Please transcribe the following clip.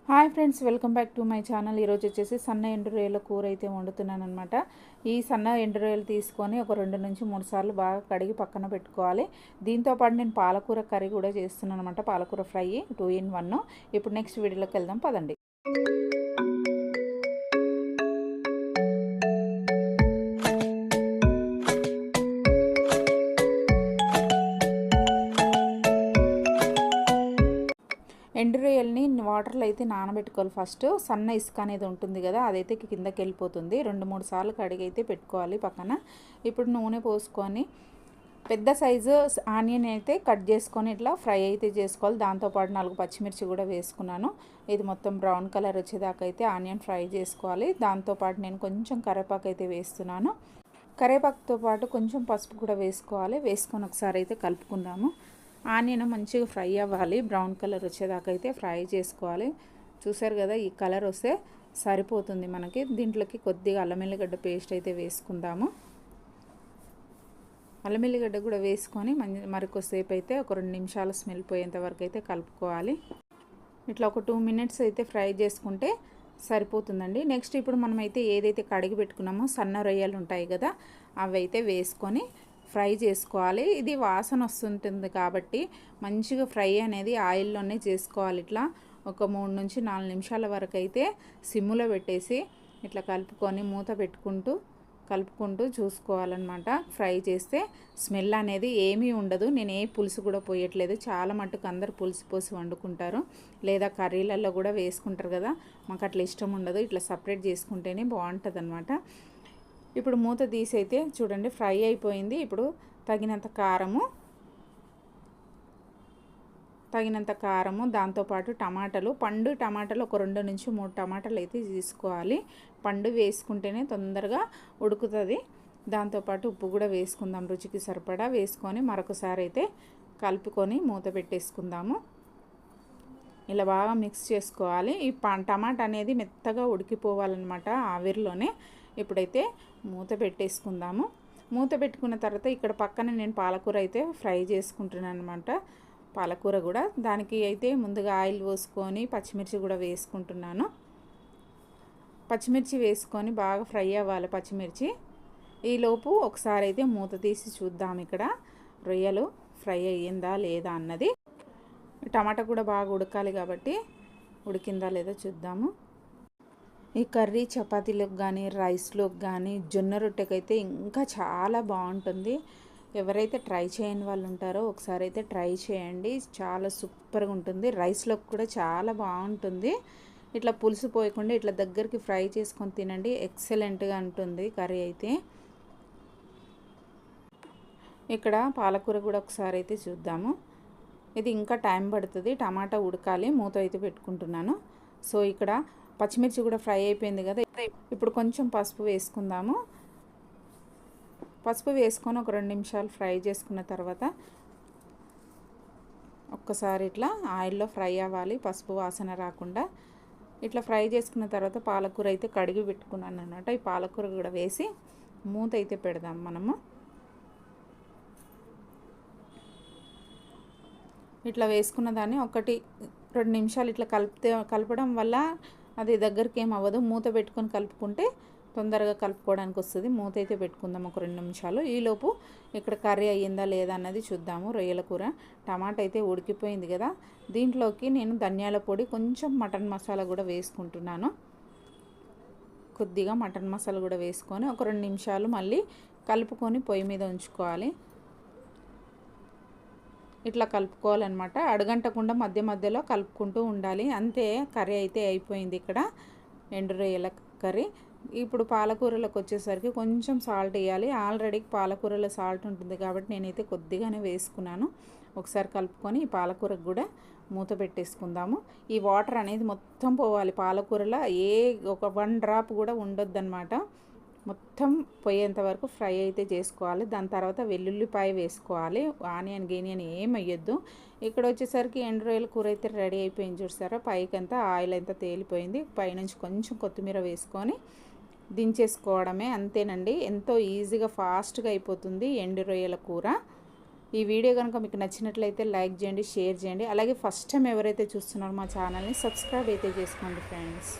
Hi friends, welcome back to my channel. ఈరోజు వచ్చేసి సన్న ఎండు రొయ్యల కూర అయితే వండుతున్నాను అనమాట. ఈ సన్న ఎండు రొయ్యలు తీసుకొని ఒక 2 నుంచి 3 సార్లు బాగా కడిగి పక్కన పెట్టుకోవాలి. దీంతోపాటు నేను పాలకూర కర్రీ కూడా చేస్తున్నాను అనమాట. పాలకూర ఫ్రై 2 in 1. ఇప్పుడు నెక్స్ట్ వీడియోలోకి వెళ్దాం పదండి. ఎండు రొయ్యల్ని వాటర్లో అయితే నానబెట్టుకోవాలి. ఫస్ట్ సన్న ఇసుక అనేది ఉంటుంది కదా, అదైతే కిందకి వెళ్ళిపోతుంది. 2-3 సార్లు కడిగి అయితే పెట్టుకోవాలి పక్కన. ఇప్పుడు నూనె పోసుకొని పెద్ద సైజు ఆనియన్ అయితే కట్ చేసుకొని ఇట్లా ఫ్రై అయితే చేసుకోవాలి. దాంతోపాటు 4 పచ్చిమిర్చి కూడా వేసుకున్నాను. ఇది మొత్తం బ్రౌన్ కలర్ వచ్చేదాకా అయితే ఆనియన్ ఫ్రై చేసుకోవాలి. దాంతోపాటు నేను కొంచెం కరివేపాకు అయితే వేస్తున్నాను. కరివేపాకుతో పాటు కొంచెం పసుపు కూడా వేసుకోవాలి. వేసుకొని ఒకసారి అయితే కలుపుకుందాము. ఆనియన్ మంచిగా ఫ్రై అవ్వాలి, బ్రౌన్ కలర్ వచ్చేదాకా అయితే ఫ్రై చేసుకోవాలి. చూసారు కదా, ఈ కలర్ వస్తే సరిపోతుంది మనకి. దీంట్లోకి కొద్దిగా అల్లం ఎల్లిగడ్డ పేస్ట్ అయితే వేసుకుందాము. అల్లం ఎల్లిగడ్డ కూడా వేసుకొని మరికొద్దిసేపు అయితే ఒక 2 నిమిషాలు స్మెల్ పోయేంత వరకు అయితే కలుపుకోవాలి. ఇట్లా ఒక 2 minutes అయితే ఫ్రై చేసుకుంటే సరిపోతుందండి. నెక్స్ట్ ఇప్పుడు మనమైతే ఏదైతే కడిగి పెట్టుకున్నామో సన్న రొయ్యలు ఉంటాయి కదా, అవి అయితే వేసుకొని ఫ్రై చేసుకోవాలి. ఇది వాసన వస్తుంటుంది కాబట్టి మంచిగా ఫ్రై అనేది ఆయిల్లోనే చేసుకోవాలి. ఇట్లా ఒక 3 నుంచి 4 నిమిషాల వరకు అయితే సిమ్ములో పెట్టేసి ఇట్లా కలుపుకొని మూత కలుపుకుంటూ చూసుకోవాలన్నమాట. ఫ్రై చేస్తే స్మెల్ అనేది ఏమీ ఉండదు. నేను ఏ పులుసు కూడా పోయట్లేదు. చాలా మట్టుకు అందరు పులుసు పోసి వండుకుంటారు, లేదా కర్రీలలో కూడా వేసుకుంటారు కదా. మాకు అట్లా ఇష్టం ఉండదు. ఇట్లా సపరేట్ చేసుకుంటేనే బాగుంటుంది అనమాట. ఇప్పుడు మూత తీసి అయితే చూడండి ఫ్రై అయిపోయింది. ఇప్పుడు తగినంత కారము దాంతోపాటు టమాటాలు, పండు టమాటాలు ఒక 2 నుంచి 3 టమాటాలు అయితే తీసుకోవాలి. పండు వేసుకుంటేనే తొందరగా ఉడుకుతుంది. దాంతోపాటు ఉప్పు కూడా వేసుకుందాం రుచికి సరిపడా. వేసుకొని మరొకసారి అయితే కలుపుకొని మూత పెట్టేసుకుందాము. ఇలా బాగా మిక్స్ చేసుకోవాలి. ఈ టమాటా అనేది మెత్తగా ఉడికిపోవాలన్నమాట ఆవిరిలోనే. ఇప్పుడైతే మూత పెట్టేసుకుందాము. మూత పెట్టుకున్న తర్వాత ఇక్కడ పక్కన నేను పాలకూర అయితే ఫ్రై చేసుకుంటున్నాను అనమాట. పాలకూర కూడా దానికి అయితే ముందుగా ఆయిల్ పోసుకొని పచ్చిమిర్చి కూడా వేసుకుంటున్నాను. పచ్చిమిర్చి వేసుకొని బాగా ఫ్రై అవ్వాలి పచ్చిమిర్చి. ఈలోపు ఒకసారి అయితే మూత తీసి చూద్దాం ఇక్కడ రొయ్యలు ఫ్రై అయ్యిందా లేదా అన్నది. టమాటా కూడా బాగా ఉడకాలి కాబట్టి ఉడికిందా లేదా చూద్దాము. ఈ కర్రీ చపాతీలోకి కానీ రైస్లోకి కానీ జొన్న రొట్టెకైతే ఇంకా చాలా బాగుంటుంది. ఎవరైతే ట్రై చేయని వాళ్ళు ఉంటారో ఒకసారి అయితే ట్రై చేయండి. చాలా సూపర్గా ఉంటుంది. రైస్లోకి కూడా చాలా బాగుంటుంది. ఇట్లా పులుసు పోయకుండా ఇట్లా దగ్గరికి ఫ్రై చేసుకొని తినండి, ఎక్సలెంట్గా ఉంటుంది కర్రీ అయితే. ఇక్కడ పాలకూర కూడా ఒకసారి అయితే చూద్దాము. ఇది ఇంకా టైం పడుతుంది, టమాటా ఉడకాలి. మూత అయితే పెట్టుకుంటున్నాను. సో ఇక్కడ పచ్చిమిర్చి కూడా ఫ్రై అయిపోయింది కదా. ఇప్పుడు కొంచెం పసుపు వేసుకుందాము. పసుపు వేసుకొని ఒక 2 నిమిషాలు ఫ్రై చేసుకున్న తర్వాత ఒక్కసారి ఇట్లా ఆయిల్లో ఫ్రై అవ్వాలి, పసుపు వాసన రాకుండా. ఇట్లా ఫ్రై చేసుకున్న తర్వాత పాలకూర అయితే కడిగి పెట్టుకున్నాను అన్నమాట. ఈ పాలకూర కూడా వేసి మూత అయితే పెడదాం మనము. ఇట్లా వేసుకున్న దాన్ని 1-2 నిమిషాలు ఇట్లా కలపడం వల్ల అది దగ్గరికి ఏం అవ్వదు. మూత పెట్టుకొని కలుపుకుంటే తొందరగా కలుపుకోవడానికి వస్తుంది. మూత అయితే పెట్టుకుందాం ఒక 2 నిమిషాలు. ఈలోపు ఇక్కడ కర్రీ అయ్యిందా లేదా అన్నది చూద్దాము. రొయ్యల కూర టమాటా అయితే ఉడికిపోయింది కదా. దీంట్లోకి నేను ధనియాల పొడి, కొంచెం మటన్ మసాలా కూడా వేసుకుంటున్నాను. కొద్దిగా మటన్ మసాలా కూడా వేసుకొని ఒక 2 నిమిషాలు మళ్ళీ కలుపుకొని పొయ్యి మీద ఉంచుకోవాలి. ఇట్లా కలుపుకోవాలన్నమాట. అడగంటకుండా మధ్య మధ్యలో కలుపుకుంటూ ఉండాలి. అంతే, కర్రీ అయితే అయిపోయింది ఇక్కడ ఎండు రొయ్యల కర్రీ. ఇప్పుడు పాలకూరలకు వచ్చేసరికి కొంచెం సాల్ట్ వేయాలి. ఆల్రెడీ పాలకూరలో సాల్ట్ ఉంటుంది కాబట్టి నేనైతే కొద్దిగానే వేసుకున్నాను. ఒకసారి కలుపుకొని ఈ పాలకూరకు కూడా మూత పెట్టేసుకుందాము. ఈ వాటర్ అనేది మొత్తం పోవాలి పాలకూరలో. ఒక 1 డ్రాప్ కూడా ఉండొద్దన్నమాట. మొత్తం పోయేంత వరకు ఫ్రై అయితే చేసుకోవాలి. దాని తర్వాత వెల్లుల్లిపాయ వేసుకోవాలి. ఆనియన్ ఏం వేయొద్దు. ఇక్కడ వచ్చేసరికి ఎండు రొయ్యల కూర అయితే రెడీ అయిపోయింది. చూసారా, పైకి అంతా ఆయిల్ అంతా తేలిపోయింది. పైనుంచి కొంచెం కొత్తిమీర వేసుకొని దించేసుకోవడమే, అంతేనండి. ఎంతో ఈజీగా ఫాస్ట్గా అయిపోతుంది ఎండు రొయ్యల కూర. ఈ వీడియో కనుక మీకు నచ్చినట్లయితే లైక్ చేయండి, షేర్ చేయండి. అలాగే ఫస్ట్ టైం ఎవరైతే చూస్తున్నారో మా ఛానల్ని సబ్స్క్రైబ్ అయితే చేసుకోండి ఫ్రెండ్స్.